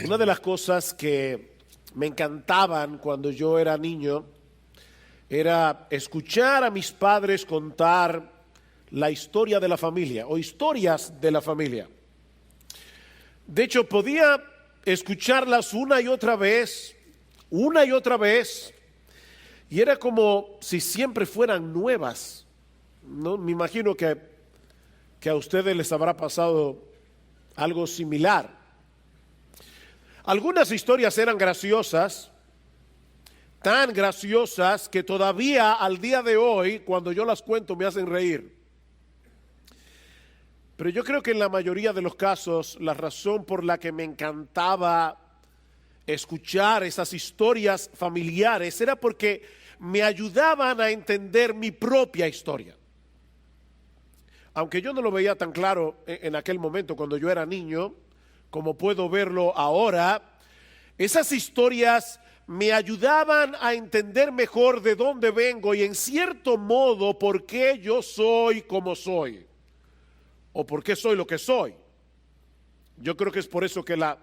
Una de las cosas que me encantaban cuando yo era niño era escuchar a mis padres contar la historia de la familia o historias de la familia. De hecho, podía escucharlas una y otra vez, y era como si siempre fueran nuevas. ¿No? Me imagino que a ustedes les habrá pasado algo similar. Algunas historias eran graciosas, tan graciosas que todavía al día de hoy, cuando yo las cuento, me hacen reír. Pero yo creo que en la mayoría de los casos, la razón por la que me encantaba escuchar esas historias familiares era porque me ayudaban a entender mi propia historia. Aunque yo no lo veía tan claro en aquel momento cuando yo era niño, como puedo verlo ahora, esas historias me ayudaban a entender mejor de dónde vengo y en cierto modo por qué yo soy como soy o por qué soy lo que soy. Yo creo que es por eso que la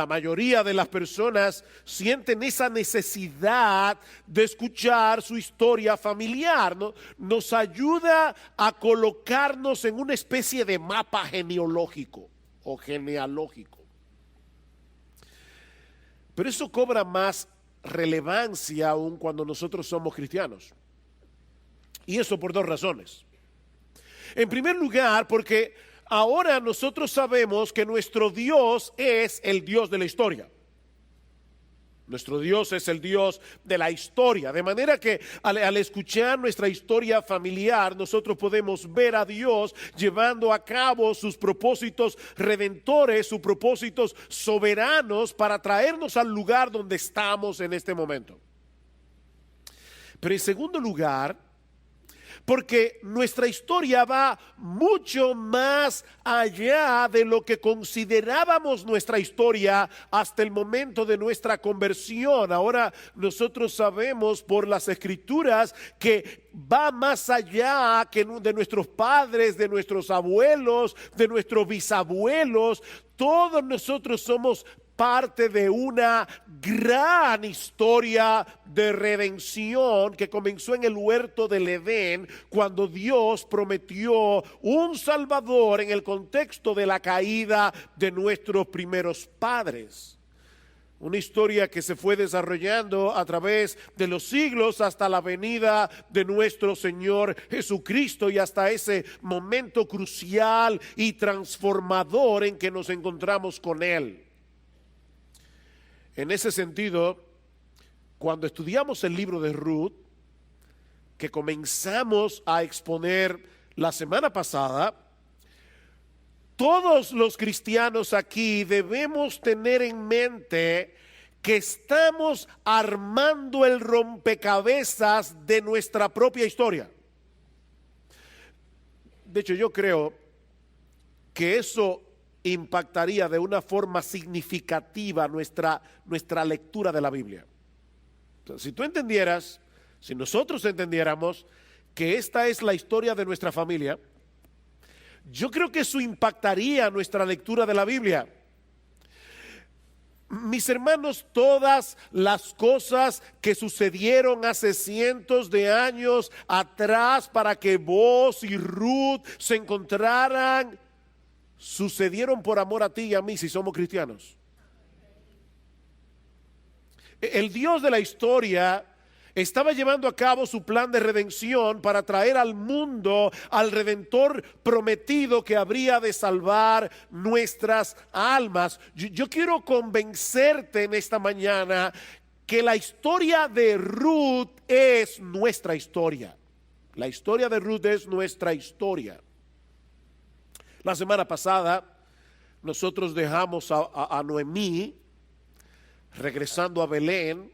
mayoría de las personas sienten esa necesidad de escuchar su historia familiar, ¿no? Nos ayuda a colocarnos en una especie de mapa genealógico o genealógico. Pero eso cobra más relevancia aún cuando nosotros somos cristianos. Y eso por dos razones. En primer lugar, porque ahora nosotros sabemos que nuestro Dios es el Dios de la historia. Nuestro Dios es el Dios de la historia. De manera que al escuchar nuestra historia familiar, nosotros podemos ver a Dios llevando a cabo sus propósitos redentores, sus propósitos soberanos para traernos al lugar donde estamos en este momento. Pero en segundo lugar, porque nuestra historia va mucho más allá de lo que considerábamos nuestra historia hasta el momento de nuestra conversión. Ahora nosotros sabemos por las Escrituras que va más allá que de nuestros padres, de nuestros abuelos, de nuestros bisabuelos. Todos nosotros somos parte de una gran historia de redención que comenzó en el huerto del Edén cuando Dios prometió un Salvador en el contexto de la caída de nuestros primeros padres. Una historia que se fue desarrollando a través de los siglos hasta la venida de nuestro Señor Jesucristo y hasta ese momento crucial y transformador en que nos encontramos con Él. En ese sentido, cuando estudiamos el libro de Ruth, que comenzamos a exponer la semana pasada, todos los cristianos aquí debemos tener en mente que estamos armando el rompecabezas de nuestra propia historia. De hecho, yo creo que eso impactaría de una forma significativa nuestra lectura de la Biblia. Entonces, si tú entendieras, si nosotros entendiéramos que esta es la historia de nuestra familia, yo creo que eso impactaría nuestra lectura de la Biblia. Mis hermanos, todas las cosas que sucedieron hace cientos de años atrás para que Boaz y Ruth se encontraran, sucedieron por amor a ti y a mí si somos cristianos. El Dios de la historia estaba llevando a cabo su plan de redención para traer al mundo al Redentor prometido que habría de salvar nuestras almas. Yo quiero convencerte en esta mañana que la historia de Ruth es nuestra historia. La historia de Ruth es nuestra historia. La semana pasada nosotros dejamos a Noemí regresando a Belén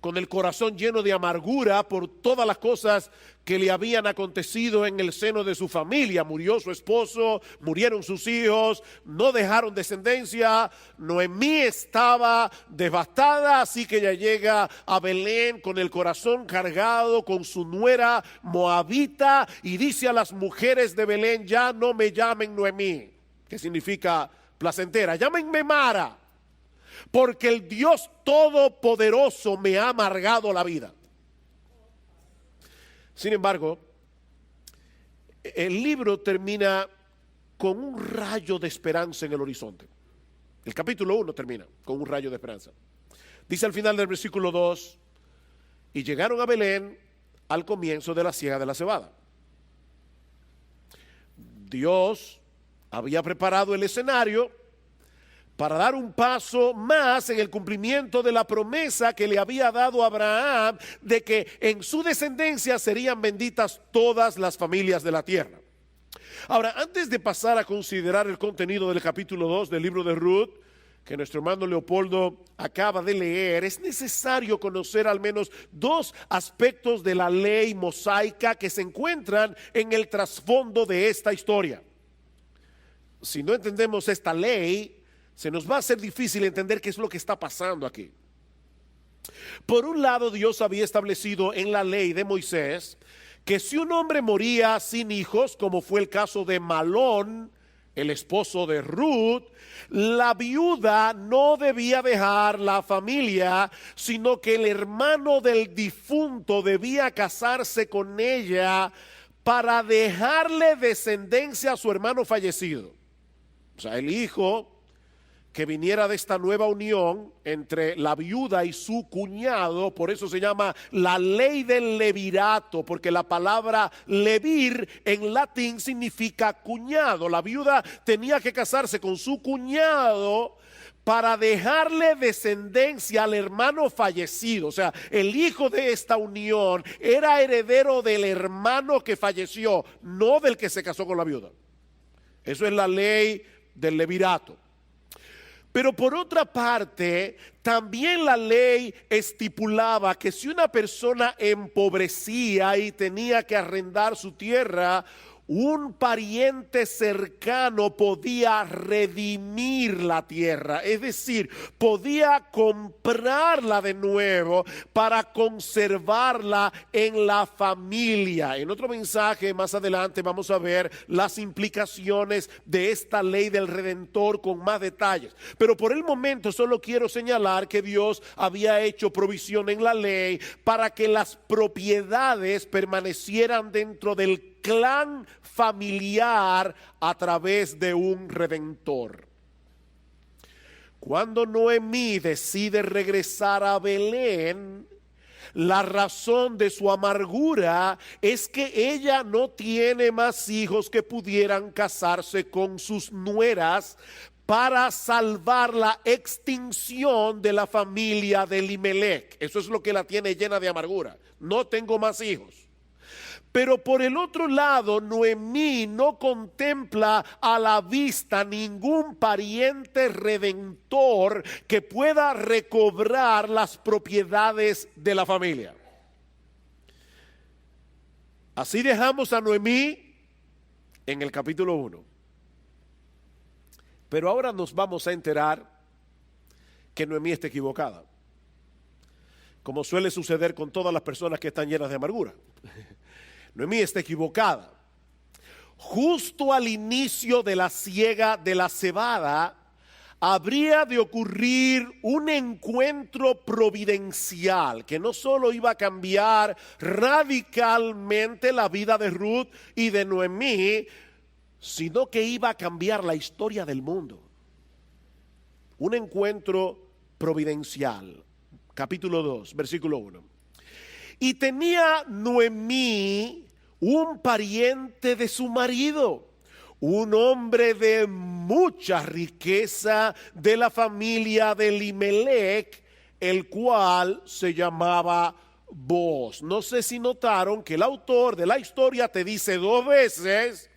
con el corazón lleno de amargura por todas las cosas que le habían acontecido en el seno de su familia. Murió su esposo, murieron sus hijos, no dejaron descendencia. Noemí estaba devastada, así que ella llega a Belén con el corazón cargado, con su nuera moabita, y dice a las mujeres de Belén: ya no me llamen Noemí, que significa placentera, llámenme Mara, porque el Dios Todopoderoso me ha amargado la vida. Sin embargo, el libro termina con un rayo de esperanza en el horizonte. El capítulo 1 termina con un rayo de esperanza. Dice al final del versículo 2, y llegaron a Belén al comienzo de la siega de la cebada. Dios había preparado el escenario para dar un paso más en el cumplimiento de la promesa que le había dado a Abraham de que en su descendencia serían benditas todas las familias de la tierra. Ahora, antes de pasar a considerar el contenido del capítulo 2 del libro de Ruth, que nuestro hermano Leopoldo acaba de leer, es necesario conocer al menos dos aspectos de la ley mosaica que se encuentran en el trasfondo de esta historia. Si no entendemos esta ley, se nos va a hacer difícil entender qué es lo que está pasando aquí. Por un lado, Dios había establecido en la ley de Moisés que si un hombre moría sin hijos, como fue el caso de Malón, el esposo de Ruth, la viuda no debía dejar la familia, sino que el hermano del difunto debía casarse con ella para dejarle descendencia a su hermano fallecido. O sea, el hijo que viniera de esta nueva unión entre la viuda y su cuñado, por eso se llama la ley del levirato, porque la palabra levir en latín significa cuñado. La viuda tenía que casarse con su cuñado para dejarle descendencia al hermano fallecido. O sea, el hijo de esta unión era heredero del hermano que falleció, no del que se casó con la viuda. Eso es la ley del levirato. Pero por otra parte, también la ley estipulaba que si una persona empobrecía y tenía que arrendar su tierra, un pariente cercano podía redimir la tierra, es decir, podía comprarla de nuevo para conservarla en la familia. En otro mensaje más adelante vamos a ver las implicaciones de esta ley del Redentor con más detalles. Pero por el momento solo quiero señalar que Dios había hecho provisión en la ley para que las propiedades permanecieran dentro del clan familiar a través de un redentor. Cuando Noemí decide regresar a Belén, la razón de su amargura es que ella no tiene más hijos que pudieran casarse con sus nueras para salvar la extinción de la familia de Elimelech. Eso es lo que la tiene llena de amargura. No tengo más hijos. Pero por el otro lado, Noemí no contempla a la vista ningún pariente redentor que pueda recobrar las propiedades de la familia. Así dejamos a Noemí en el capítulo 1. Pero ahora nos vamos a enterar que Noemí está equivocada, como suele suceder con todas las personas que están llenas de amargura. Noemí está equivocada. Justo al inicio de la siega de la cebada, habría de ocurrir un encuentro providencial que no solo iba a cambiar radicalmente la vida de Ruth y de Noemí, sino que iba a cambiar la historia del mundo. Un encuentro providencial. Capítulo 2, versículo 1. Y tenía Noemí un pariente de su marido, un hombre de mucha riqueza de la familia de Elimelech, el cual se llamaba Booz. No sé si notaron que el autor de la historia te dice dos veces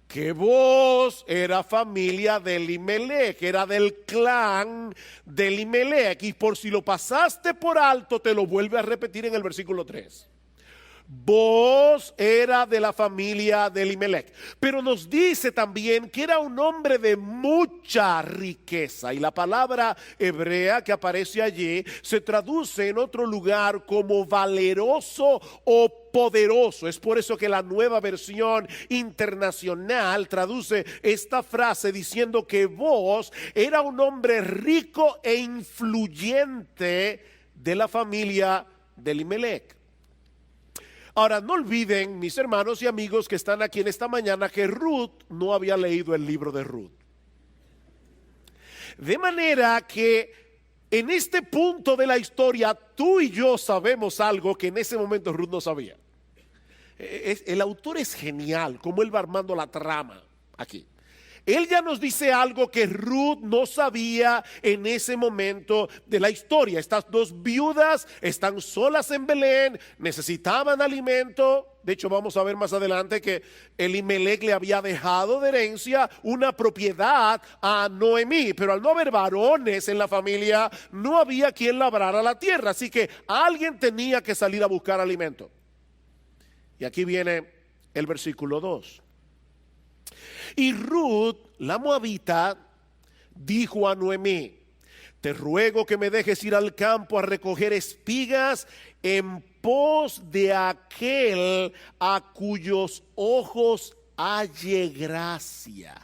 que Booz era familia de Elimelech, era del clan de Elimelech, y por si lo pasaste por alto te lo vuelve a repetir en el versículo 3. Booz era de la familia de Elimelech, pero nos dice también que era un hombre de mucha riqueza, y la palabra hebrea que aparece allí se traduce en otro lugar como valeroso o poderoso. Es por eso que la Nueva Versión Internacional traduce esta frase diciendo que Booz era un hombre rico e influyente de la familia de Elimelech. Ahora, no olviden, mis hermanos y amigos que están aquí en esta mañana, que Ruth no había leído el libro de Ruth. De manera que en este punto de la historia, tú y yo sabemos algo que en ese momento Ruth no sabía. El autor es genial, como él va armando la trama aquí. Él ya nos dice algo que Ruth no sabía en ese momento de la historia. Estas dos viudas están solas en Belén, necesitaban alimento. De hecho, vamos a ver más adelante que Elimelech le había dejado de herencia una propiedad a Noemí, pero al no haber varones en la familia, no había quien labrara la tierra, así que alguien tenía que salir a buscar alimento. Y aquí viene el versículo 2. Y Ruth, la moabita, dijo a Noemí: te ruego que me dejes ir al campo a recoger espigas en pos de aquel a cuyos ojos halle gracia.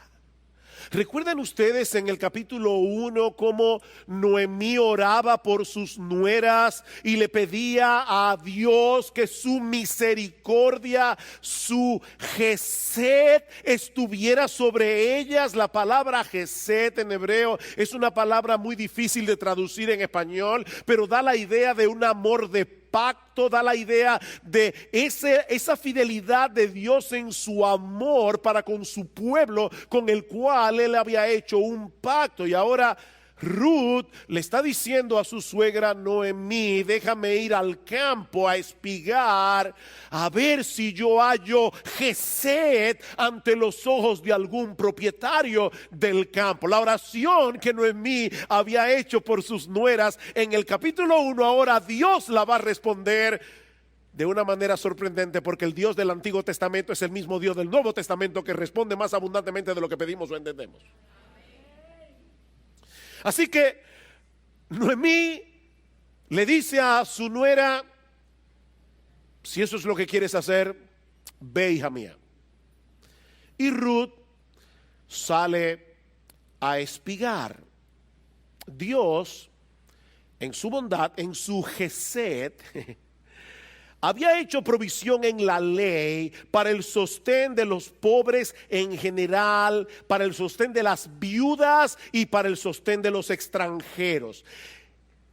¿Recuerdan ustedes en el capítulo 1 cómo Noemí oraba por sus nueras y le pedía a Dios que su misericordia, su gesed estuviera sobre ellas? La palabra gesed en hebreo es una palabra muy difícil de traducir en español, pero da la idea de un amor de pacto, da la idea de esa fidelidad de Dios en su amor para con su pueblo, con el cual él había hecho un pacto. Y ahora Ruth le está diciendo a su suegra Noemí: déjame ir al campo a espigar, a ver si yo hallo gesed ante los ojos de algún propietario del campo. La oración que Noemí había hecho por sus nueras en el capítulo 1, ahora Dios la va a responder de una manera sorprendente, porque el Dios del Antiguo Testamento es el mismo Dios del Nuevo Testamento, que responde más abundantemente de lo que pedimos o entendemos. Así que Noemí le dice a su nuera: si eso es lo que quieres hacer, ve, hija mía. Y Ruth sale a espigar. Dios, en su bondad, en su gesed, había hecho provisión en la ley para el sostén de los pobres en general, para el sostén de las viudas y para el sostén de los extranjeros.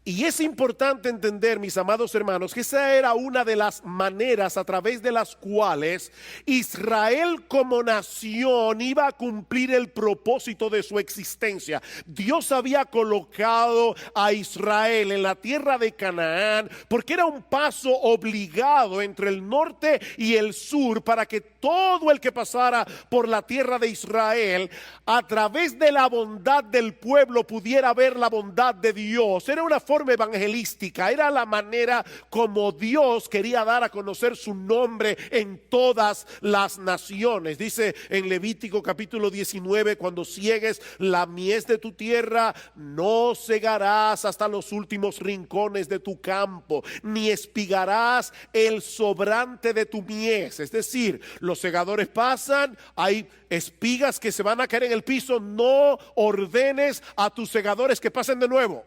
Y es importante entender, mis amados hermanos, que esa era una de las maneras a través de las cuales Israel como nación iba a cumplir el propósito de su existencia. Dios había colocado a Israel en la tierra de Canaán porque era un paso obligado entre el norte y el sur, para que todo el que pasara por la tierra de Israel, a través de la bondad del pueblo, pudiera ver la bondad de Dios. Era una forma evangelística, era la manera como Dios quería dar a conocer su nombre en todas las naciones. Dice en Levítico capítulo 19: cuando ciegues la mies de tu tierra, no segarás hasta los últimos rincones de tu campo, ni espigarás el sobrante de tu mies. Es decir, los segadores pasan, hay espigas que se van a caer en el piso, no ordenes a tus segadores que pasen de nuevo.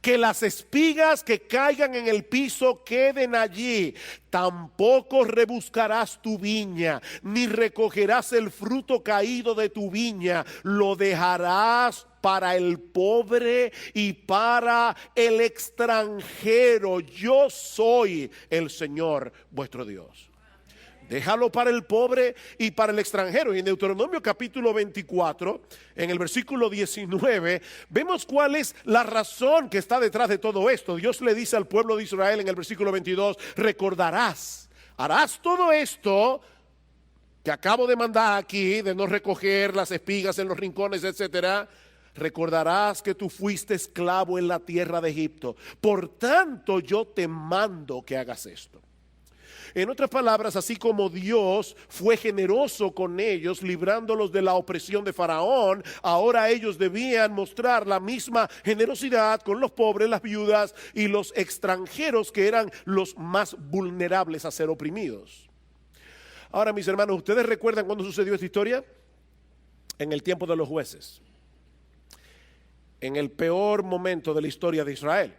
Que las espigas que caigan en el piso queden allí. Tampoco rebuscarás tu viña, ni recogerás el fruto caído de tu viña. Lo dejarás para el pobre y para el extranjero. Yo soy el Señor vuestro Dios. Déjalo para el pobre y para el extranjero. Y en Deuteronomio capítulo 24, en el versículo 19, vemos cuál es la razón que está detrás de todo esto. Dios le dice al pueblo de Israel en el versículo 22: recordarás, harás todo esto que acabo de mandar aquí, de no recoger las espigas en los rincones, etcétera. Recordarás que tú fuiste esclavo en la tierra de Egipto. Por tanto, yo te mando que hagas esto. En otras palabras, así como Dios fue generoso con ellos, librándolos de la opresión de Faraón, ahora ellos debían mostrar la misma generosidad con los pobres, las viudas y los extranjeros, que eran los más vulnerables a ser oprimidos. Ahora, mis hermanos, ¿ustedes recuerdan cuándo sucedió esta historia? En el tiempo de los jueces, en el peor momento de la historia de Israel.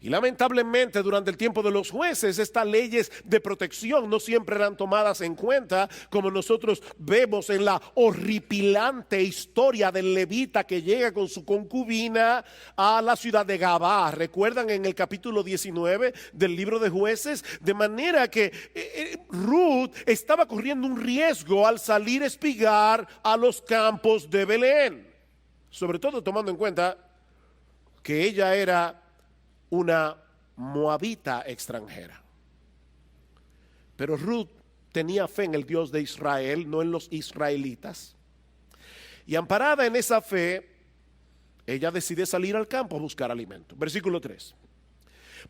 Y lamentablemente durante el tiempo de los jueces, estas leyes de protección no siempre eran tomadas en cuenta, como nosotros vemos en la horripilante historia del levita que llega con su concubina a la ciudad de Gabá. ¿Recuerdan en el capítulo 19 del libro de Jueces? De manera que Ruth estaba corriendo un riesgo al salir a espigar a los campos de Belén, sobre todo tomando en cuenta que ella era una moabita extranjera. Pero Ruth tenía fe en el Dios de Israel, no en los israelitas. Y amparada en esa fe, ella decide salir al campo a buscar alimento. Versículo 3.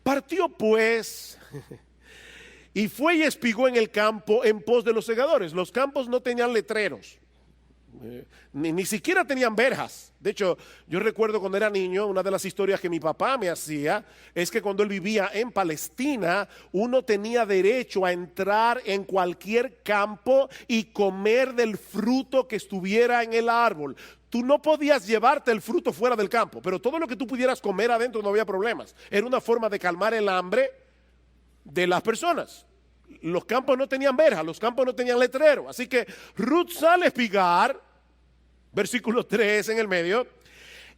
Partió pues y fue y espigó en el campo en pos de los segadores. Los campos no tenían letreros. Ni siquiera tenían verjas. De hecho, yo recuerdo cuando era niño, una de las historias que mi papá me hacía es que cuando él vivía en Palestina, uno tenía derecho a entrar en cualquier campo y comer del fruto que estuviera en el árbol. Tú no podías llevarte el fruto fuera del campo, pero todo lo que tú pudieras comer adentro no había problemas. Era una forma de calmar el hambre de las personas. Los campos no tenían verja, los campos no tenían letrero. Así que Ruth sale a espigar, versículo 3 en el medio,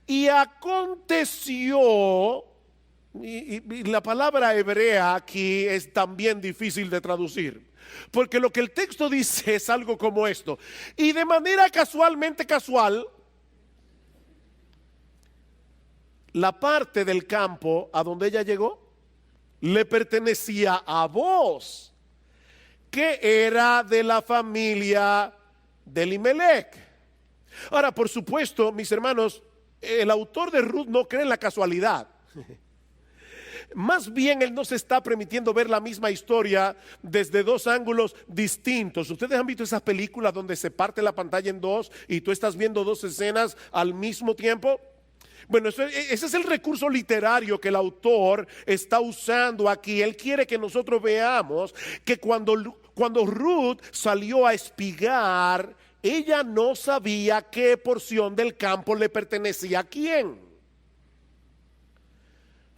y aconteció, y la palabra hebrea aquí es también difícil de traducir, porque lo que el texto dice es algo como esto: y de manera casualmente casual, la parte del campo a donde ella llegó le pertenecía a Booz, que era de la familia de Elimelech. Ahora, por supuesto, mis hermanos, el autor de Ruth no cree en la casualidad. Más bien, él nos está permitiendo ver la misma historia desde dos ángulos distintos. ¿Ustedes han visto esas películas donde se parte la pantalla en dos y tú estás viendo dos escenas al mismo tiempo? Bueno, ese es el recurso literario que el autor está usando aquí. Él quiere que nosotros veamos que cuando Ruth salió a espigar, ella no sabía qué porción del campo le pertenecía a quién.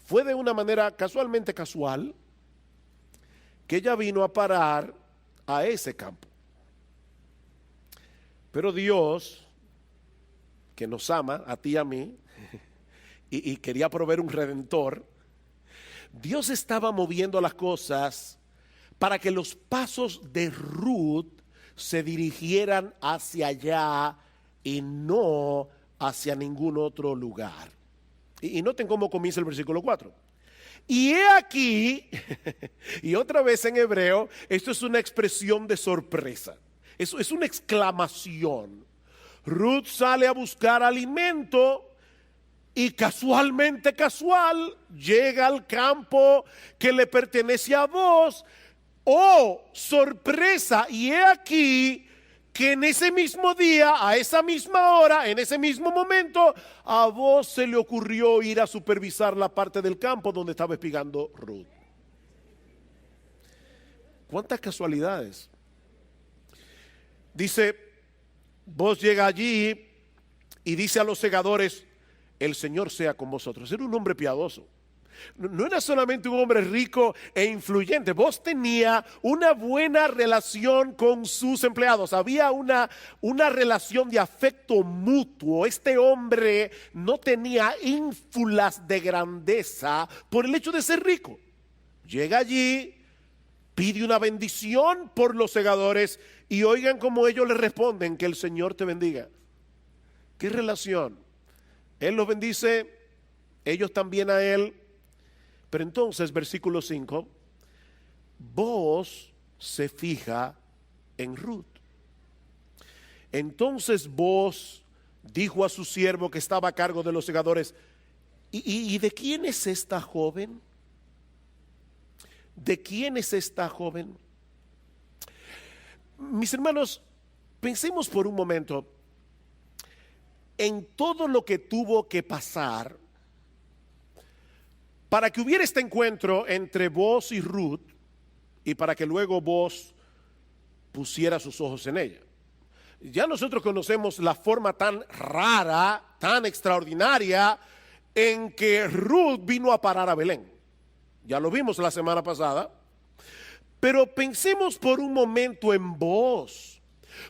Fue de una manera casualmente casual que ella vino a parar a ese campo. Pero Dios, que nos ama a ti y a mí, y quería proveer un redentor, Dios estaba moviendo las cosas para que los pasos de Ruth se dirigieran hacia allá y no hacia ningún otro lugar. Y noten cómo comienza el versículo 4. Y he aquí, y otra vez en hebreo, esto es una expresión de sorpresa. Eso es una exclamación. Ruth sale a buscar alimento y casualmente casual llega al campo que le pertenece a Booz. Oh, sorpresa, y he aquí que en ese mismo día, a esa misma hora, en ese mismo momento, a Booz se le ocurrió ir a supervisar la parte del campo donde estaba espigando Ruth. ¿Cuántas casualidades? Dice, Booz llega allí y dice a los segadores: el Señor sea con vosotros. Era un hombre piadoso. No era solamente un hombre rico e influyente. Booz tenía una buena relación con sus empleados. Había una relación de afecto mutuo. Este hombre no tenía ínfulas de grandeza por el hecho de ser rico. Llega allí, pide una bendición por los segadores y oigan cómo ellos le responden: que el Señor te bendiga. ¿Qué relación? Él los bendice, ellos también a él. Pero entonces, versículo 5, Booz se fija en Ruth. Entonces Booz dijo a su siervo que estaba a cargo de los segadores: ¿Y de quién es esta joven? ¿de quién es esta joven? Mis hermanos, pensemos por un momento en todo lo que tuvo que pasar para que hubiera este encuentro entre Booz y Ruth y para que luego Booz pusiera sus ojos en ella. Ya nosotros conocemos la forma tan rara, tan extraordinaria en que Ruth vino a parar a Belén. Ya lo vimos la semana pasada. Pero pensemos por un momento en Booz,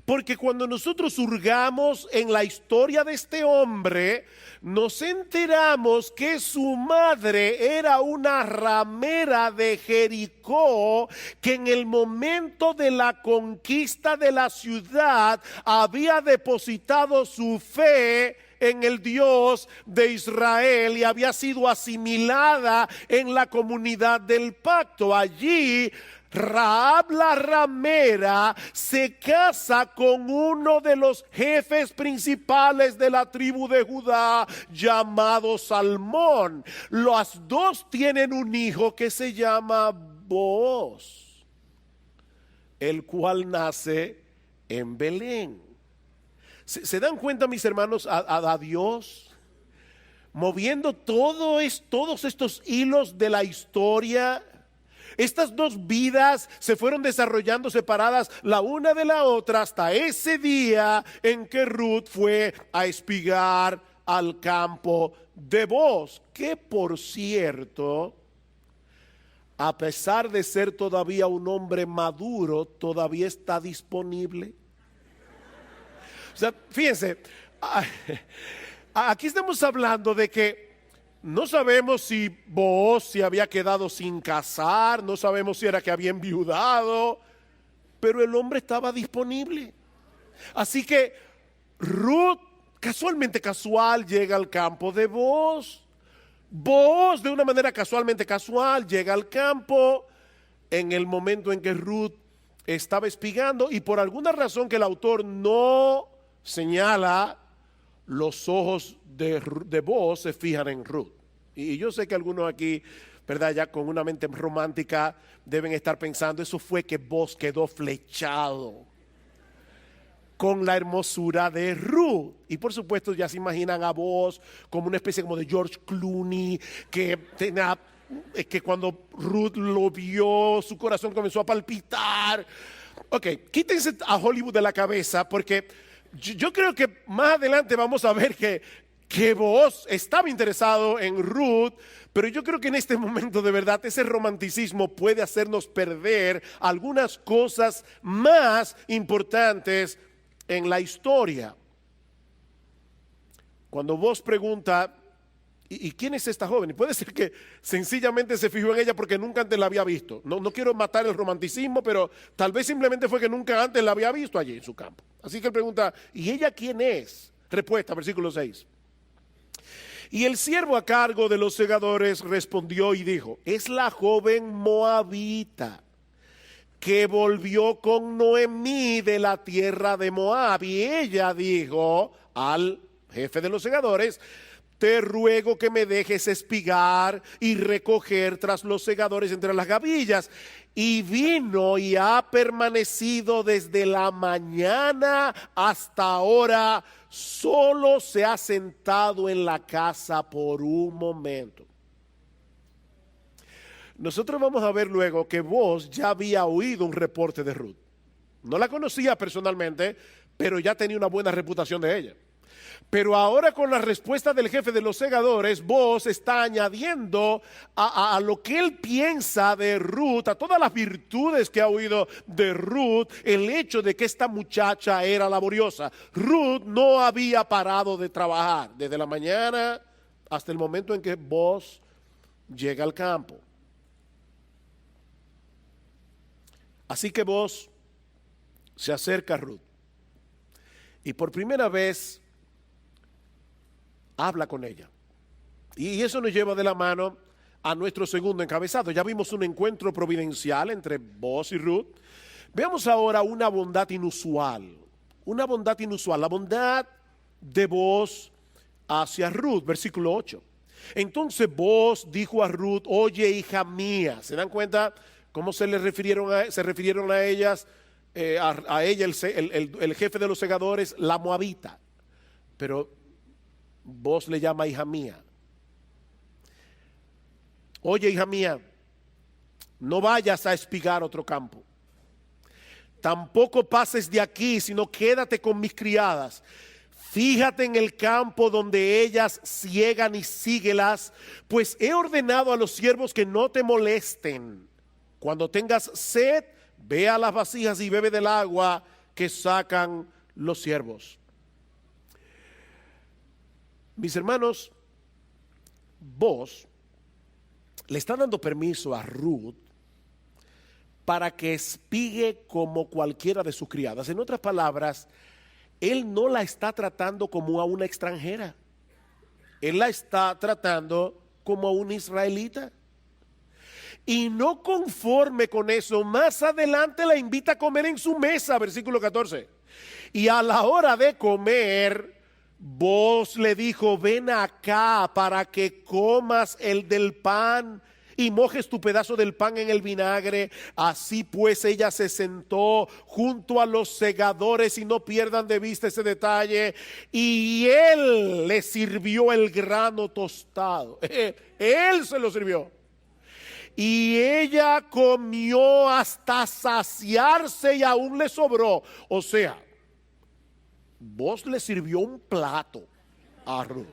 porque cuando nosotros hurgamos en la historia de este hombre, nos enteramos que su madre era una ramera de Jericó, que en el momento de la conquista de la ciudad había depositado su fe en el Dios de Israel y había sido asimilada en la comunidad del pacto. Allí Rahab la ramera se casa con uno de los jefes principales de la tribu de Judá, llamado Salmón. Las dos tienen un hijo que se llama Booz, el cual nace en Belén. ¿Se dan cuenta, mis hermanos, a Dios moviendo todos estos hilos de la historia? Estas dos vidas se fueron desarrollando separadas la una de la otra hasta ese día en que Ruth fue a espigar al campo de Booz, que por cierto, a pesar de ser todavía un hombre maduro, todavía está disponible. O sea, fíjense, aquí estamos hablando de que no sabemos si Booz se había quedado sin casar, no sabemos si era que había enviudado, pero el hombre estaba disponible. Así que Ruth, casual, llega al campo de Booz. Booz, de una manera casual, llega al campo en el momento en que Ruth estaba espigando, y por alguna razón que el autor no señala, los ojos de Booz se fijan en Ruth. Y yo sé que algunos aquí, ¿verdad?, ya con una mente romántica deben estar pensando, eso fue que Booz quedó flechado con la hermosura de Ruth. Y por supuesto ya se imaginan a Booz como una especie como de George Clooney, que cuando Ruth lo vio, su corazón comenzó a palpitar. Ok, quítense a Hollywood de la cabeza, porque yo creo que más adelante vamos a ver que Booz estaba interesado en Ruth, pero yo creo que en este momento de verdad ese romanticismo puede hacernos perder algunas cosas más importantes en la historia. Cuando Booz pregunta, ¿y quién es esta joven? Y puede ser que sencillamente se fijó en ella porque nunca antes la había visto. No quiero matar el romanticismo, pero tal vez simplemente fue que nunca antes la había visto allí en su campo. Así que él pregunta, ¿y ella quién es? Respuesta, versículo 6. Y el siervo a cargo de los segadores respondió y dijo, es la joven moabita que volvió con Noemí de la tierra de Moab. Y ella dijo al jefe de los segadores, te ruego que me dejes espigar y recoger tras los segadores entre las gavillas. Y vino y ha permanecido desde la mañana hasta ahora, solo se ha sentado en la casa por un momento. Nosotros vamos a ver luego que Booz ya había oído un reporte de Ruth. No la conocía personalmente, pero ya tenía una buena reputación de ella. Pero ahora con la respuesta del jefe de los segadores, Booz está añadiendo a lo que él piensa de Ruth, a todas las virtudes que ha oído de Ruth, el hecho de que esta muchacha era laboriosa. Ruth no había parado de trabajar desde la mañana hasta el momento en que Booz llega al campo. Así que Booz se acerca a Ruth y por primera vez habla con ella. Y eso nos lleva de la mano a nuestro segundo encabezado. Ya vimos un encuentro providencial entre Booz y Ruth. Veamos ahora una bondad inusual. Una bondad inusual. La bondad de Booz hacia Ruth. Versículo 8. Entonces Booz dijo a Ruth, oye, hija mía. ¿Se dan cuenta ¿Cómo se refirieron a ellas? A ella, el jefe de los segadores, la moabita. Pero vos le llama hija mía. Oye, hija mía, no vayas a espigar otro campo. Tampoco pases de aquí, sino quédate con mis criadas. Fíjate en el campo donde ellas ciegan y síguelas, pues he ordenado a los siervos que no te molesten. Cuando tengas sed, ve a las vasijas y bebe del agua que sacan los siervos. Mis hermanos, vos le está dando permiso a Ruth para que espigue como cualquiera de sus criadas. En otras palabras, él no la está tratando como a una extranjera. Él la está tratando como a una israelita. Y no conforme con eso, más adelante la invita a comer en su mesa, versículo 14. Y a la hora de comer, vos le dijo, ven acá para que comas el del pan y mojes tu pedazo del pan en el vinagre. Así pues ella se sentó junto a los segadores, y no pierdan de vista ese detalle, y él le sirvió el grano tostado. Él se lo sirvió. Y ella comió hasta saciarse y aún le sobró. O sea, vos le sirvió un plato a Ruth.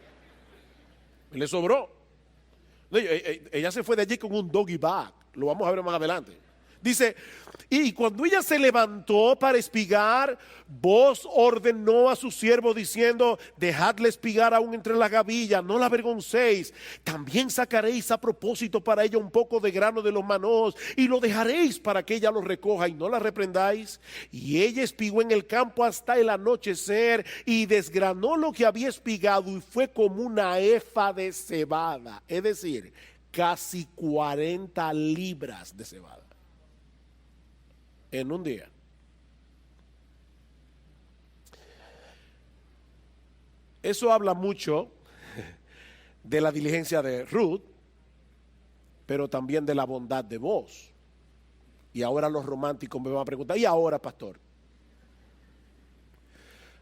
Le sobró. Ella se fue de allí con un doggy bag. Lo vamos a ver más adelante. Dice, y cuando ella se levantó para espigar, vos ordenó a su siervo diciendo, dejadle espigar aún entre las gavillas, no la avergoncéis. También sacaréis a propósito para ella un poco de grano de los manos y lo dejaréis para que ella lo recoja y no la reprendáis. Y ella espigó en el campo hasta el anochecer y desgranó lo que había espigado, y fue como una efa de cebada, es decir, casi 40 libras de cebada en un día. Eso habla mucho de la diligencia de Ruth, pero también de la bondad de vos. Y ahora los románticos me van a preguntar, ¿y ahora, pastor?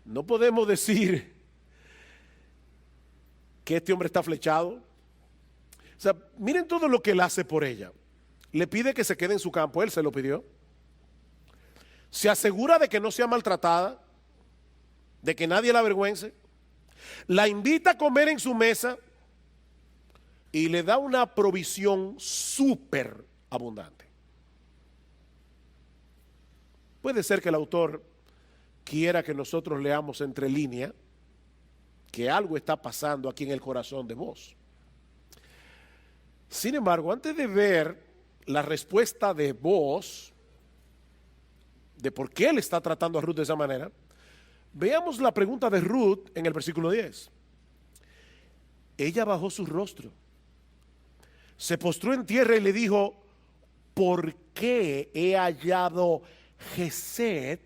No podemos decir que este hombre está flechado. O sea, miren todo lo que él hace por ella. Le pide que se quede en su campo, él se lo pidió. Se asegura de que no sea maltratada, de que nadie la avergüence. La invita a comer en su mesa y le da una provisión súper abundante. Puede ser que el autor quiera que nosotros leamos entre líneas que algo está pasando aquí en el corazón de vos. Sin embargo, antes de ver la respuesta de vos, de por qué él está tratando a Ruth de esa manera, veamos la pregunta de Ruth en el versículo 10. Ella bajó su rostro, se postró en tierra y le dijo, ¿por qué he hallado gesed?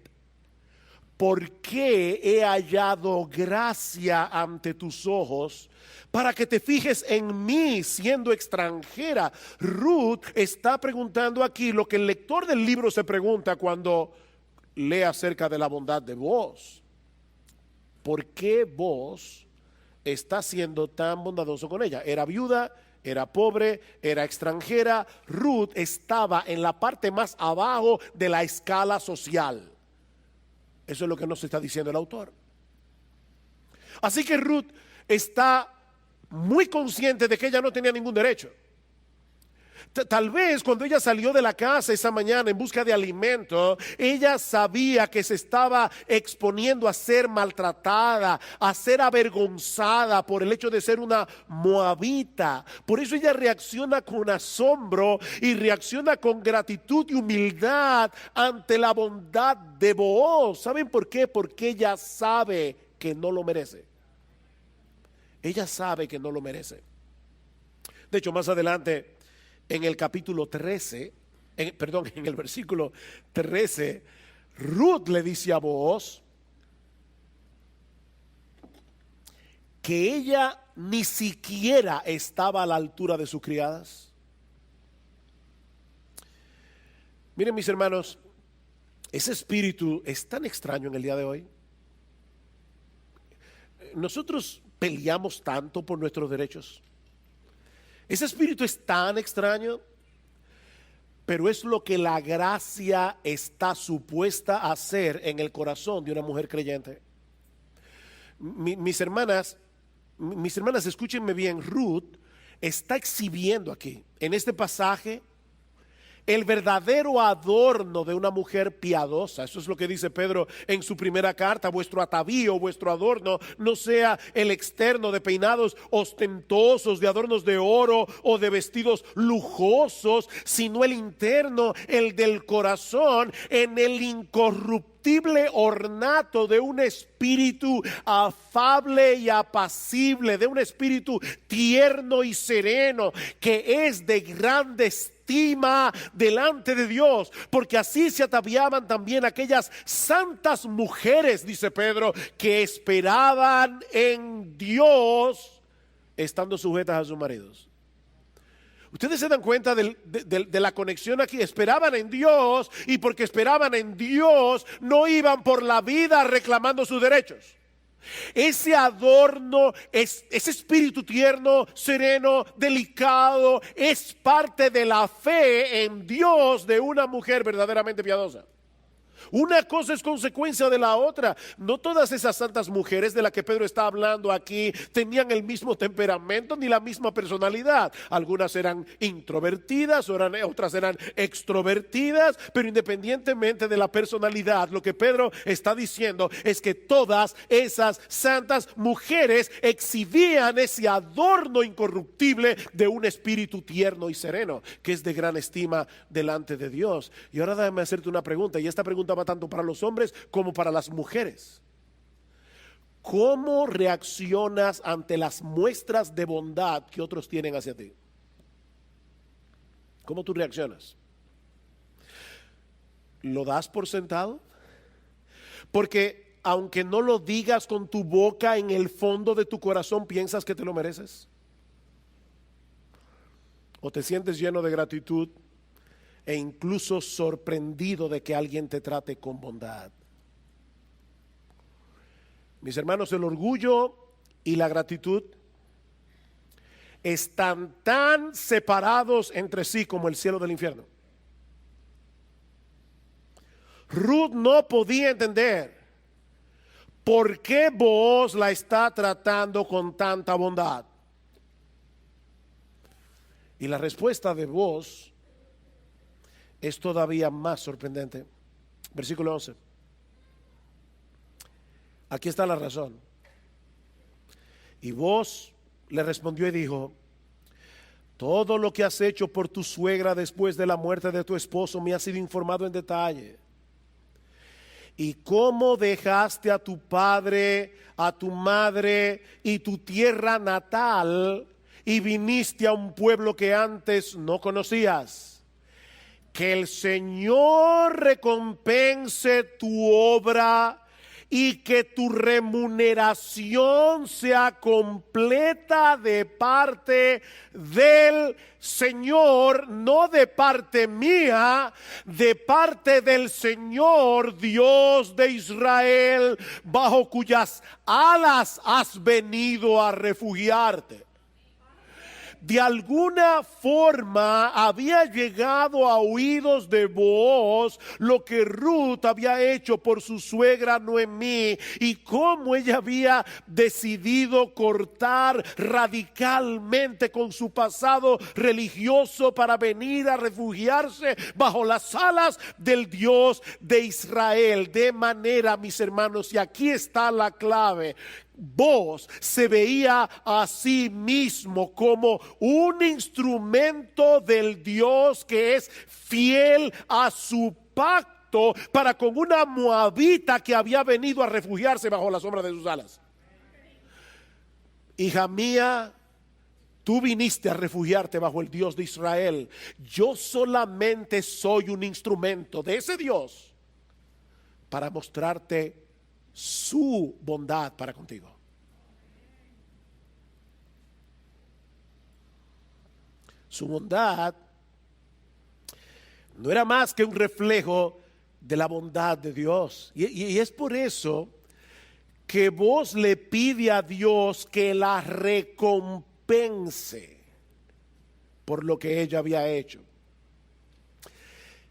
¿Por qué he hallado gracia ante tus ojos para que te fijes en mí siendo extranjera? Ruth está preguntando aquí lo que el lector del libro se pregunta cuando lee acerca de la bondad de vos. ¿Por qué vos estás siendo tan bondadoso con ella? Era viuda, era pobre, era extranjera. Ruth estaba en la parte más abajo de la escala social. Eso es lo que nos está diciendo el autor. Así que Ruth está muy consciente de que ella no tenía ningún derecho. Tal vez cuando ella salió de la casa esa mañana en busca de alimento, ella sabía que se estaba exponiendo a ser maltratada, a ser avergonzada por el hecho de ser una moabita. Por eso ella reacciona con asombro y reacciona con gratitud y humildad ante la bondad de Booz. ¿Saben por qué? Porque ella sabe que no lo merece. Ella sabe que no lo merece. De hecho, más adelante, en el capítulo 13, en el versículo 13, Ruth le dice a Booz que ella ni siquiera estaba a la altura de sus criadas. Miren, mis hermanos, ese espíritu es tan extraño en el día de hoy. Nosotros peleamos tanto por nuestros derechos. Ese espíritu es tan extraño, pero es lo que la gracia está supuesta a hacer en el corazón de una mujer creyente. Mis hermanas, escúchenme bien. Ruth está exhibiendo aquí, en este pasaje, el verdadero adorno de una mujer piadosa. Eso es lo que dice Pedro en su primera carta: vuestro atavío, vuestro adorno, no sea el externo de peinados ostentosos, de adornos de oro o de vestidos lujosos, sino el interno, el del corazón, en el incorruptible ornato de un espíritu afable y apacible, de un espíritu tierno y sereno, que es de grande estima delante de Dios, porque así se ataviaban también aquellas santas mujeres, dice Pedro, que esperaban en Dios, estando sujetas a sus maridos. Ustedes se dan cuenta de la conexión aquí. Esperaban en Dios, y porque esperaban en Dios no iban por la vida reclamando sus derechos. Ese adorno, ese espíritu tierno, sereno, delicado, es parte de la fe en Dios de una mujer verdaderamente piadosa. Una cosa es consecuencia de la otra. No todas esas santas mujeres de las que Pedro está hablando aquí tenían el mismo temperamento ni la misma personalidad. Algunas eran introvertidas, otras eran extrovertidas, pero independientemente de la personalidad, lo que Pedro está diciendo es que todas esas santas mujeres exhibían ese adorno incorruptible de un espíritu tierno y sereno, que es de gran estima delante de Dios. Y ahora déjame hacerte una pregunta, y esta pregunta va tanto para los hombres como para las mujeres. ¿Cómo reaccionas ante las muestras de bondad que otros tienen hacia ti? ¿Cómo tú reaccionas? ¿Lo das por sentado? Porque aunque no lo digas con tu boca, en el fondo de tu corazón piensas que te lo mereces. ¿O te sientes lleno de gratitud e incluso sorprendido de que alguien te trate con bondad? Mis hermanos, el orgullo y la gratitud están tan separados entre sí como el cielo del infierno. Ruth no podía entender por qué Booz la está tratando con tanta bondad. Y la respuesta de Booz es todavía más sorprendente. Versículo 11. Aquí está la razón. Y Booz le respondió y dijo: todo lo que has hecho por tu suegra después de la muerte de tu esposo me ha sido informado en detalle. Y cómo dejaste a tu padre, a tu madre y tu tierra natal y viniste a un pueblo que antes no conocías. Que el Señor recompense tu obra y que tu remuneración sea completa de parte del Señor, no de parte mía, de parte del Señor Dios de Israel, bajo cuyas alas has venido a refugiarte. De alguna forma había llegado a oídos de Booz lo que Ruth había hecho por su suegra Noemí, y cómo ella había decidido cortar radicalmente con su pasado religioso para venir a refugiarse bajo las alas del Dios de Israel. De manera, mis hermanos, y aquí está la clave, Booz se veía a sí mismo como un instrumento del Dios que es fiel a su pacto para con una moabita que había venido a refugiarse bajo la sombra de sus alas. Hija mía, tú viniste a refugiarte bajo el Dios de Israel. Yo solamente soy un instrumento de ese Dios para mostrarte su bondad para contigo. Su bondad no era más que un reflejo de la bondad de Dios. Y es por eso que vos le pide a Dios que la recompense por lo que ella había hecho.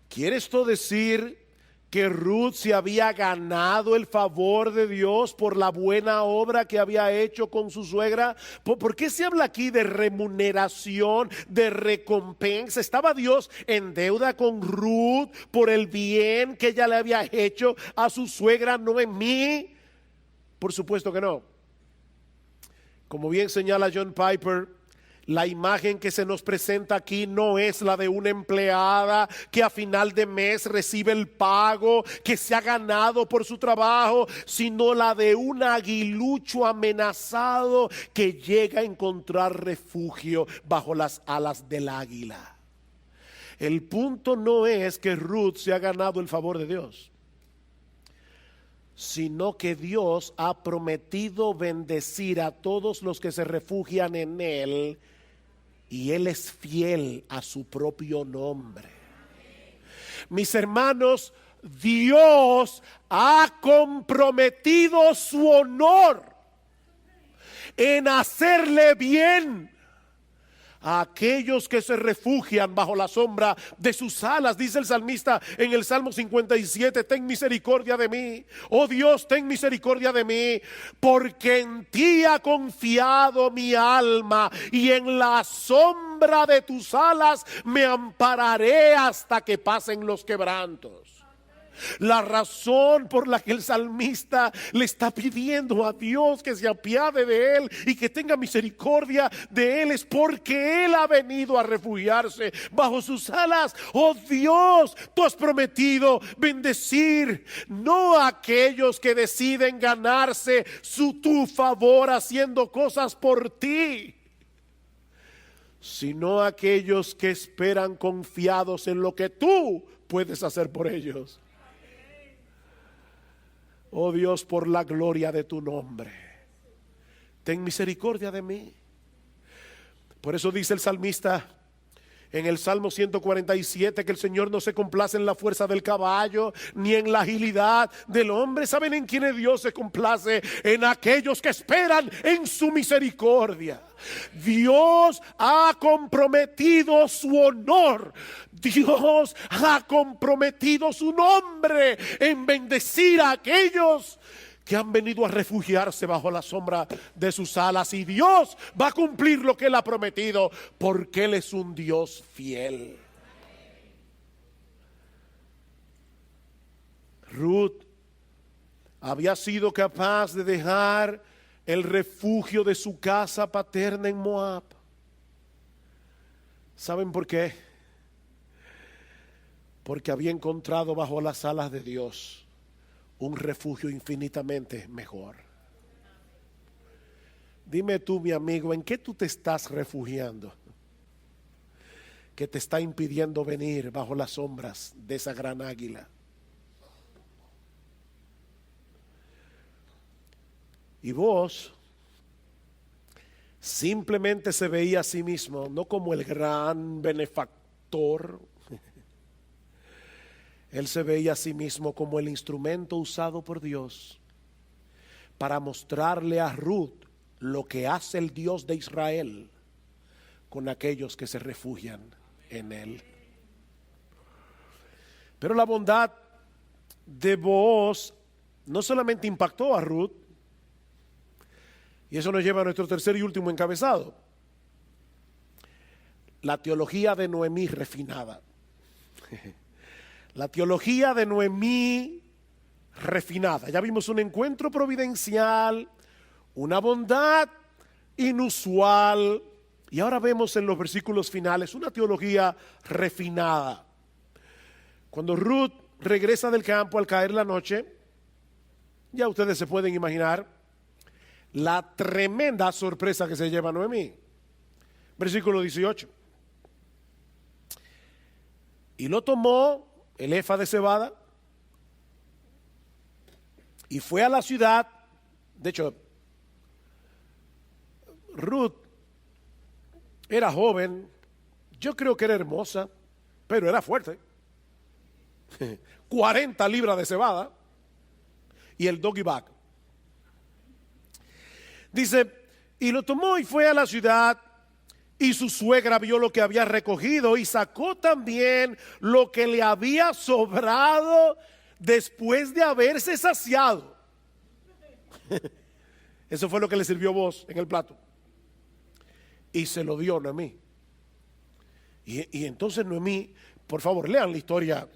¿Quiere esto decir que Ruth se había ganado el favor de Dios por la buena obra que había hecho con su suegra? ¿Por qué se habla aquí de remuneración, de recompensa? ¿Estaba Dios en deuda con Ruth por el bien que ella le había hecho a su suegra Noemí? Por supuesto que no. Como bien señala John Piper, la imagen que se nos presenta aquí no es la de una empleada que a final de mes recibe el pago que se ha ganado por su trabajo, sino la de un aguilucho amenazado que llega a encontrar refugio bajo las alas del águila. El punto no es que Ruth se ha ganado el favor de Dios, sino que Dios ha prometido bendecir a todos los que se refugian en Él, y Él es fiel a su propio nombre. Mis hermanos, Dios ha comprometido su honor en hacerle bien a aquellos que se refugian bajo la sombra de sus alas. Dice el salmista en el Salmo 57: ten misericordia de mí, oh Dios, ten misericordia de mí, porque en ti ha confiado mi alma, y en la sombra de tus alas me ampararé hasta que pasen los quebrantos. La razón por la que el salmista le está pidiendo a Dios que se apiade de él y que tenga misericordia de él es porque él ha venido a refugiarse bajo sus alas. Oh Dios, tú has prometido bendecir no a aquellos que deciden ganarse tu favor haciendo cosas por ti, sino a aquellos que esperan confiados en lo que tú puedes hacer por ellos. Oh Dios, por la gloria de tu nombre, ten misericordia de mí. Por eso dice el salmista en el Salmo 147 que el Señor no se complace en la fuerza del caballo, ni en la agilidad del hombre. ¿Saben en quién Dios se complace? En aquellos que esperan en su misericordia. Dios ha comprometido su honor, Dios ha comprometido su nombre en bendecir a aquellos que han venido a refugiarse bajo la sombra de sus alas, y Dios va a cumplir lo que Él ha prometido, porque Él es un Dios fiel. Ruth había sido capaz de dejar el refugio de su casa paterna en Moab. ¿Saben por qué? Porque había encontrado bajo las alas de Dios un refugio infinitamente mejor. Dime tú, mi amigo, ¿en qué tú te estás refugiando que te está impidiendo venir bajo las sombras de esa gran águila? Y vos simplemente se veía a sí mismo no como el gran benefactor. Él se veía a sí mismo como el instrumento usado por Dios para mostrarle a Ruth lo que hace el Dios de Israel con aquellos que se refugian en Él. Pero la bondad de Booz no solamente impactó a Ruth, y eso nos lleva a nuestro tercer y último encabezado: la teología de Noemí refinada. La teología de Noemí refinada. Ya vimos un encuentro providencial, una bondad inusual, y ahora vemos en los versículos finales una teología refinada. Cuando Ruth regresa del campo al caer la noche, ya ustedes se pueden imaginar la tremenda sorpresa que se lleva Noemí. Versículo 18. Y lo tomó el efa de cebada y fue a la ciudad. De hecho, Ruth era joven, yo creo que era hermosa, pero era fuerte. 40 libras de cebada y el doggy bag. Dice, y lo tomó y fue a la ciudad, y su suegra vio lo que había recogido y sacó también lo que le había sobrado después de haberse saciado. Eso fue lo que le sirvió Booz en el plato. Y se lo dio a Noemí. Y entonces Noemí, por favor, lean la historia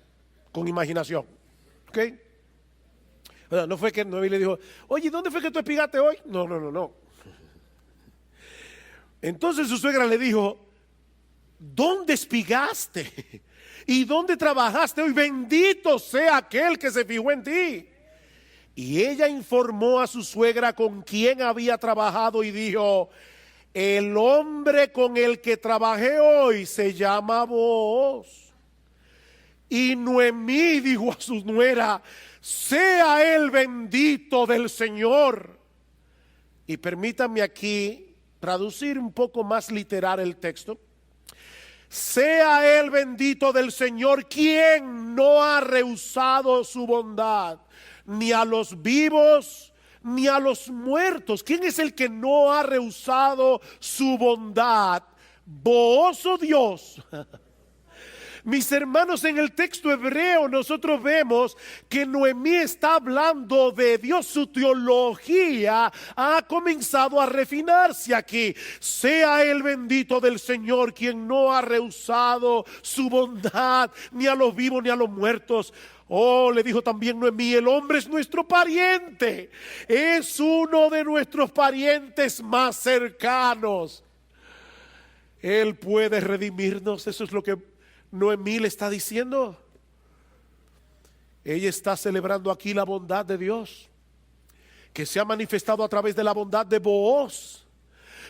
con imaginación. ¿Ok? O sea, no fue que Noemí le dijo, oye, ¿dónde fue que tú espigaste hoy? No. Entonces su suegra le dijo, ¿dónde espigaste? ¿Y dónde trabajaste hoy? Bendito sea aquel que se fijó en ti. Y ella informó a su suegra con quién había trabajado y dijo, el hombre con el que trabajé hoy se llama Booz. Y Noemí dijo a su nuera, sea él bendito del Señor. Y permítanme aquí traducir un poco más literal el texto. Sea él bendito del Señor, quien no ha rehusado su bondad, ni a los vivos, ni a los muertos. ¿Quién es el que no ha rehusado su bondad? Vos, oh Dios. Mis hermanos, en el texto hebreo nosotros vemos que Noemí está hablando de Dios. Su teología ha comenzado a refinarse aquí. Sea el bendito del Señor, quien no ha rehusado su bondad, ni a los vivos ni a los muertos. Oh, le dijo también Noemí, el hombre es nuestro pariente, es uno de nuestros parientes más cercanos. Él puede redimirnos. Eso es lo que Noemí le está diciendo. Ella está celebrando aquí la bondad de Dios, que se ha manifestado a través de la bondad de Booz.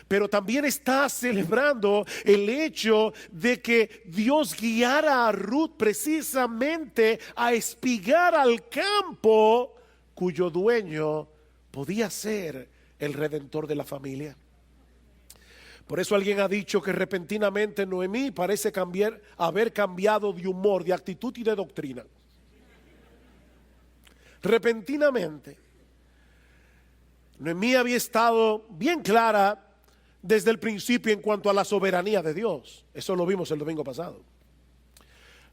Pero también está celebrando el hecho de que Dios guiara a Ruth precisamente a espigar al campo cuyo dueño podía ser el redentor de la familia. Por eso alguien ha dicho que repentinamente Noemí parece haber cambiado de humor, de actitud y de doctrina. Repentinamente. Noemí había estado bien clara desde el principio en cuanto a la soberanía de Dios. Eso lo vimos el domingo pasado.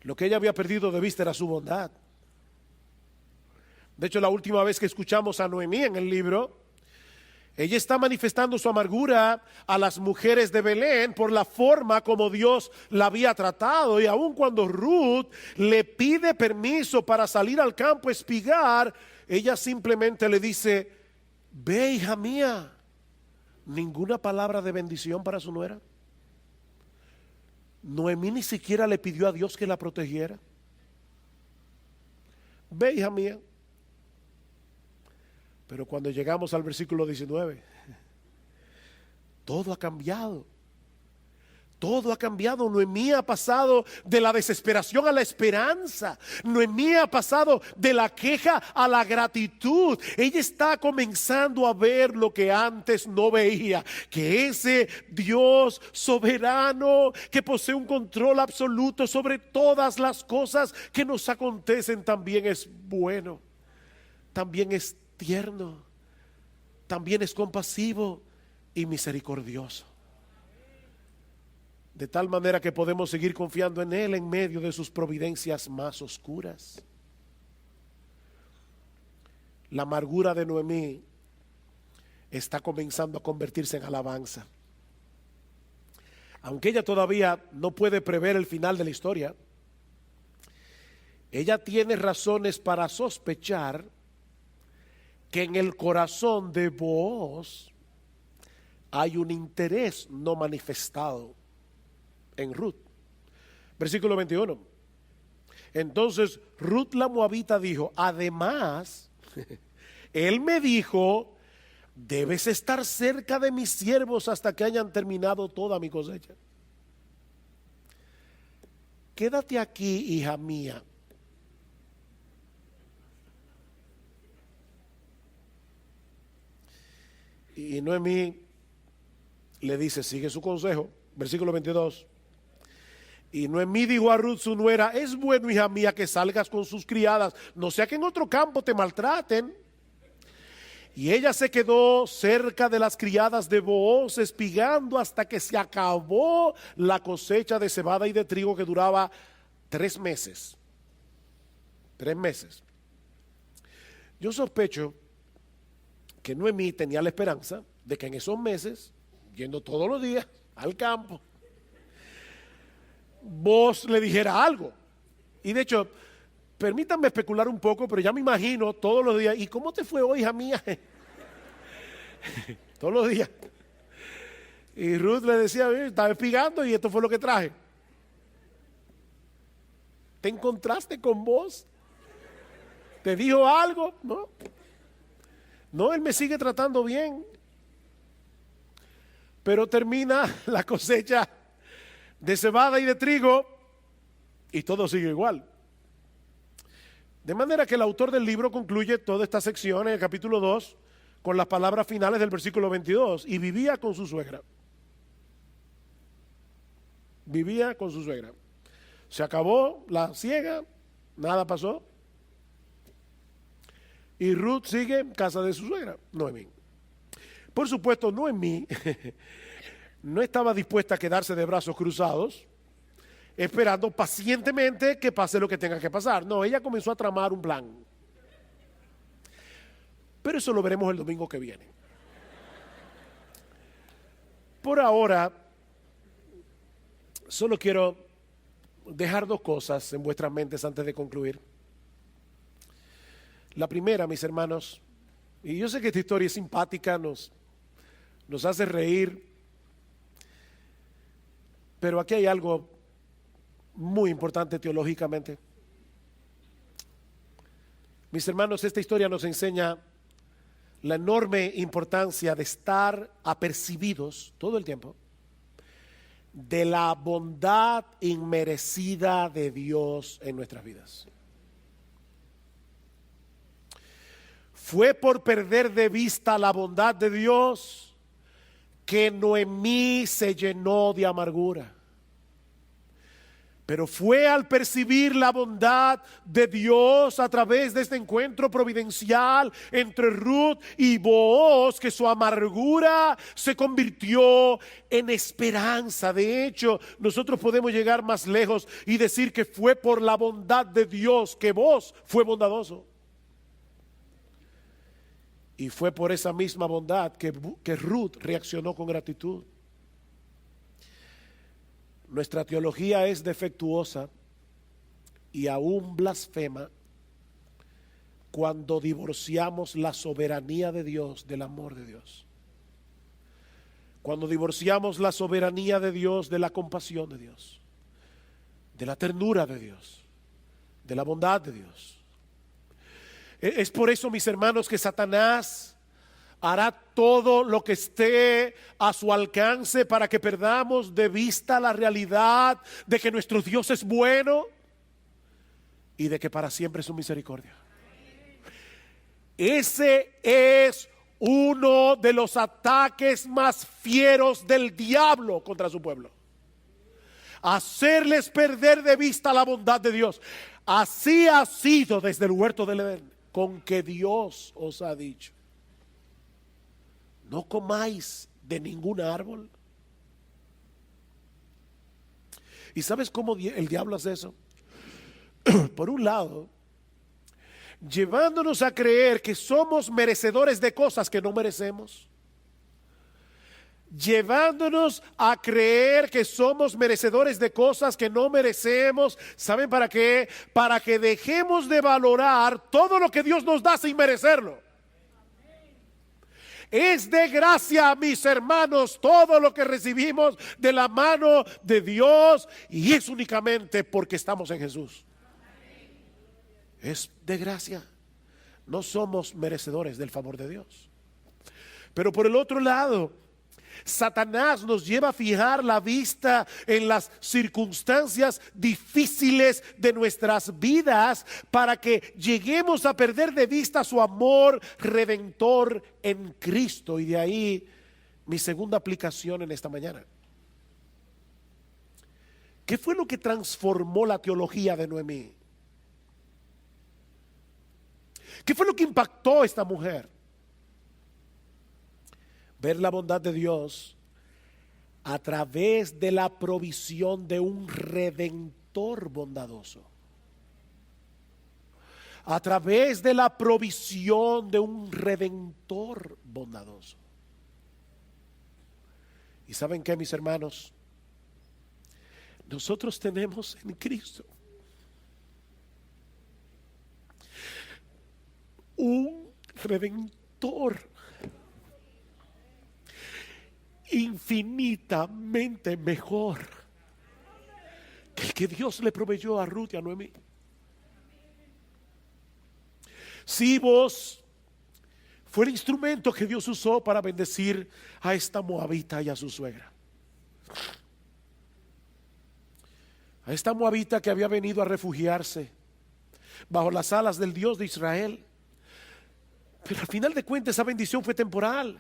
Lo que ella había perdido de vista era su bondad. De hecho, la última vez que escuchamos a Noemí en el libro, ella está manifestando su amargura a las mujeres de Belén por la forma como Dios la había tratado. Y aun cuando Ruth le pide permiso para salir al campo a espigar, ella simplemente le dice, ve, hija mía. Ninguna palabra de bendición para su nuera. Noemí ni siquiera le pidió a Dios que la protegiera. Ve, hija mía. Pero cuando llegamos al versículo 19, todo ha cambiado. Todo ha cambiado. Noemí ha pasado de la desesperación a la esperanza. Noemí ha pasado de la queja a la gratitud. Ella está comenzando a ver lo que antes no veía, que ese Dios soberano que posee un control absoluto sobre todas las cosas que nos acontecen también es bueno, también es tierno, también es compasivo y misericordioso. De tal manera que podemos seguir confiando en Él en medio de sus providencias más oscuras. La amargura de Noemí está comenzando a convertirse en alabanza. Aunque ella todavía no puede prever el final de la historia, ella tiene razones para sospechar que en el corazón de Booz hay un interés no manifestado en Ruth. Versículo 21. Entonces Ruth la moabita dijo, además, él me dijo, debes estar cerca de mis siervos hasta que hayan terminado toda mi cosecha. Quédate aquí, hija mía. Y Noemí le dice, sigue su consejo. Versículo 22. Y Noemí dijo a Ruth su nuera: es bueno, hija mía, que salgas con sus criadas, no sea que en otro campo te maltraten. Y ella se quedó cerca de las criadas de Booz, espigando hasta que se acabó la cosecha de cebada y de trigo, que duraba 3 meses. 3 meses. Yo sospecho que Noemí tenía la esperanza de que en esos meses, yendo todos los días al campo, Booz le dijera algo. Y de hecho, permítanme especular un poco, pero ya me imagino todos los días: ¿y cómo te fue hoy, hija mía? Todos los días. Y Ruth le decía: estaba espigando y esto fue lo que traje. ¿Te encontraste con vos? ¿Te dijo algo? No. No, él me sigue tratando bien. Pero termina la cosecha de cebada y de trigo y todo sigue igual. De manera que el autor del libro concluye toda esta sección en el capítulo 2 con las palabras finales del versículo 22. Y vivía con su suegra. Vivía con su suegra. Se acabó la siega, nada pasó. Y Ruth sigue en casa de su suegra, Noemí. Por supuesto, Noemí no estaba dispuesta a quedarse de brazos cruzados, esperando pacientemente que pase lo que tenga que pasar. No, ella comenzó a tramar un plan. Pero eso lo veremos el domingo que viene. Por ahora, solo quiero dejar 2 cosas en vuestras mentes antes de concluir. La primera, mis hermanos, y yo sé que esta historia es simpática, nos hace reír, pero aquí hay algo muy importante teológicamente. Mis hermanos, esta historia nos enseña la enorme importancia de estar apercibidos todo el tiempo de la bondad inmerecida de Dios en nuestras vidas. Fue por perder de vista la bondad de Dios que Noemí se llenó de amargura. Pero fue al percibir la bondad de Dios a través de este encuentro providencial entre Ruth y Booz que su amargura se convirtió en esperanza. De hecho, nosotros podemos llegar más lejos y decir que fue por la bondad de Dios que Booz fue bondadoso. Y fue por esa misma bondad que Ruth reaccionó con gratitud. Nuestra teología es defectuosa y aún blasfema cuando divorciamos la soberanía de Dios del amor de Dios. Cuando divorciamos la soberanía de Dios de la compasión de Dios, de la ternura de Dios, de la bondad de Dios. Es por eso, mis hermanos, que Satanás hará todo lo que esté a su alcance para que perdamos de vista la realidad de que nuestro Dios es bueno y de que para siempre es su misericordia. Ese es uno de los ataques más fieros del diablo contra su pueblo. Hacerles perder de vista la bondad de Dios. Así ha sido desde el huerto del Edén, con que Dios os ha dicho: no comáis de ningún árbol. ¿Y sabes cómo el diablo hace eso? Por un lado, llevándonos a creer que somos merecedores de cosas que no merecemos. Llevándonos a creer que somos merecedores de cosas que no merecemos. ¿Saben para qué? Para que dejemos de valorar todo lo que Dios nos da sin merecerlo. Es de gracia, mis hermanos, todo lo que recibimos de la mano de Dios, y es únicamente porque estamos en Jesús. Es de gracia. No somos merecedores del favor de Dios. Pero por el otro lado, Satanás nos lleva a fijar la vista en las circunstancias difíciles de nuestras vidas para que lleguemos a perder de vista su amor redentor en Cristo. Y de ahí mi segunda aplicación en esta mañana. ¿Qué fue lo que transformó la teología de Noemí? ¿Qué fue lo que impactó a esta mujer? Ver la bondad de Dios a través de la provisión de un redentor bondadoso. A través de la provisión de un redentor bondadoso. ¿Y saben qué, mis hermanos? Nosotros tenemos en Cristo un redentor infinitamente mejor que el que Dios le proveyó a Ruth y a Noemí. Si vos fue el instrumento que Dios usó para bendecir a esta moabita y a su suegra. A esta moabita que había venido a refugiarse bajo las alas del Dios de Israel. Pero al final de cuentas esa bendición fue temporal.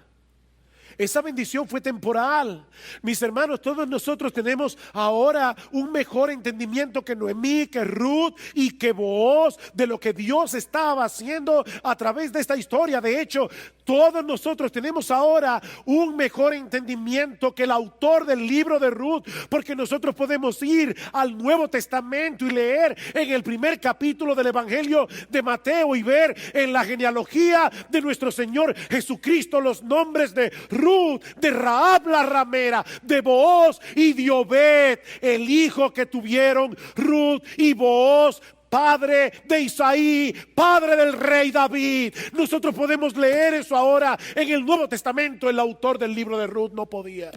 Esa bendición fue temporal. Mis hermanos, todos nosotros tenemos ahora un mejor entendimiento que Noemí, que Ruth y que Booz de lo que Dios estaba haciendo a través de esta historia. De hecho, todos nosotros tenemos ahora un mejor entendimiento que el autor del libro de Ruth, porque nosotros podemos ir al Nuevo Testamento y leer en el primer capítulo del Evangelio de Mateo y ver en la genealogía de nuestro Señor Jesucristo los nombres de Ruth, de Rahab la ramera, de Booz y de Obed, el hijo que tuvieron Ruth y Booz, padre de Isaí, padre del rey David. Nosotros podemos leer eso ahora en el Nuevo Testamento. El autor del libro de Ruth no podía.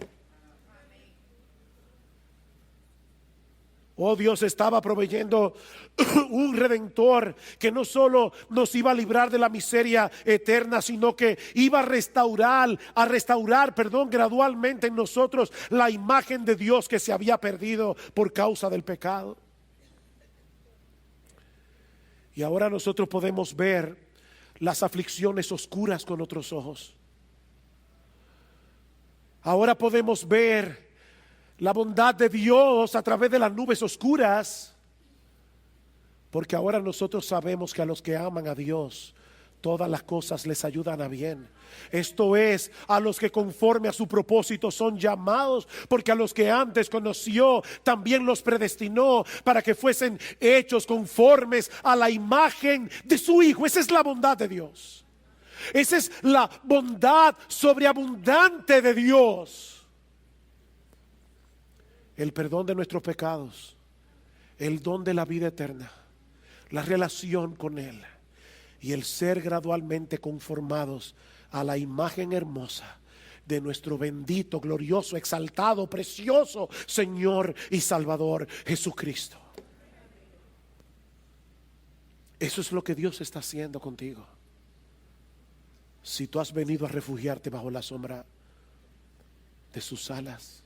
Oh, Dios estaba proveyendo un redentor que no solo nos iba a librar de la miseria eterna, sino que iba a restaurar, gradualmente en nosotros la imagen de Dios que se había perdido por causa del pecado. Y ahora nosotros podemos ver las aflicciones oscuras con otros ojos. Ahora podemos ver la bondad de Dios a través de las nubes oscuras, porque ahora nosotros sabemos que a los que aman a Dios todas las cosas les ayudan a bien. Esto es, a los que conforme a su propósito son llamados, porque a los que antes conoció también los predestinó para que fuesen hechos conformes a la imagen de su Hijo. Esa es la bondad de Dios. Esa es la bondad sobreabundante de Dios. El perdón de nuestros pecados, el don de la vida eterna, la relación con Él y el ser gradualmente conformados a la imagen hermosa de nuestro bendito, glorioso, exaltado, precioso Señor y Salvador Jesucristo. Eso es lo que Dios está haciendo contigo. Si tú has venido a refugiarte bajo la sombra de sus alas.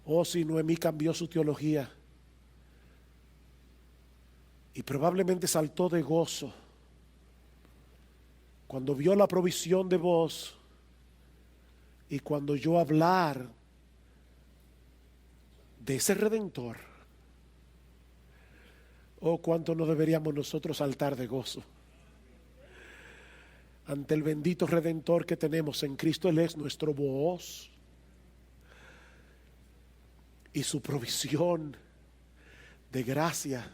Oh, si Noemí cambió su teología y probablemente saltó de gozo cuando vio la provisión de Booz y cuando oyó hablar de ese redentor. Oh, cuánto no deberíamos nosotros saltar de gozo ante el bendito redentor que tenemos en Cristo. Él es nuestro Booz. Y su provisión de gracia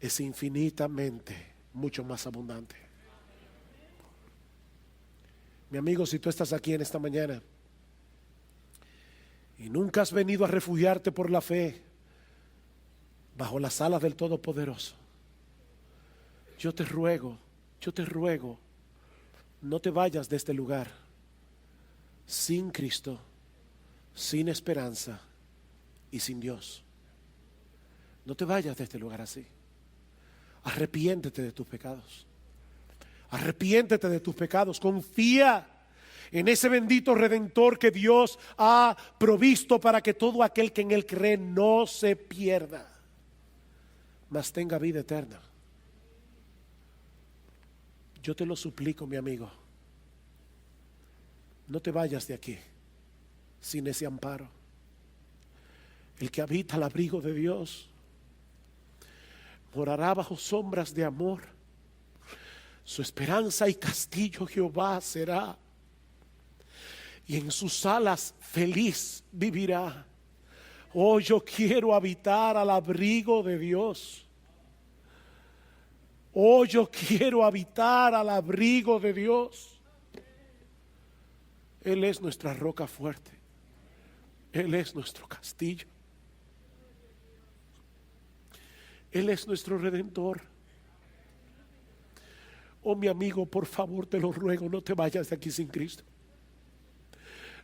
es infinitamente mucho más abundante. Mi amigo, si tú estás aquí en esta mañana y nunca has venido a refugiarte por la fe bajo las alas del Todopoderoso, yo te ruego, no te vayas de este lugar sin Cristo, sin esperanza y sin Dios. No te vayas de este lugar así. Arrepiéntete de tus pecados. Arrepiéntete de tus pecados. Confía en ese bendito redentor que Dios ha provisto para que todo aquel que en él cree no se pierda, mas tenga vida eterna. Yo te lo suplico, mi amigo, no te vayas de aquí sin ese amparo. El que habita al abrigo de Dios morará bajo sombras de amor. Su esperanza y castillo Jehová será, y en sus alas feliz vivirá. Oh, yo quiero habitar al abrigo de Dios. Oh, yo quiero habitar al abrigo de Dios. Él es nuestra roca fuerte. Él es nuestro castillo. Él es nuestro redentor. Oh, mi amigo, por favor, te lo ruego, no te vayas de aquí sin Cristo.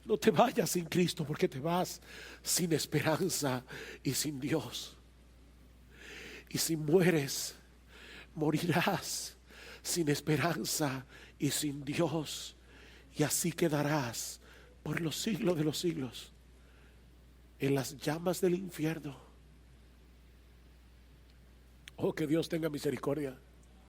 No te vayas sin Cristo, porque te vas sin esperanza y sin Dios. Y si mueres, morirás sin esperanza y sin Dios. Y así quedarás por los siglos de los siglos en las llamas del infierno. Oh, que Dios tenga misericordia.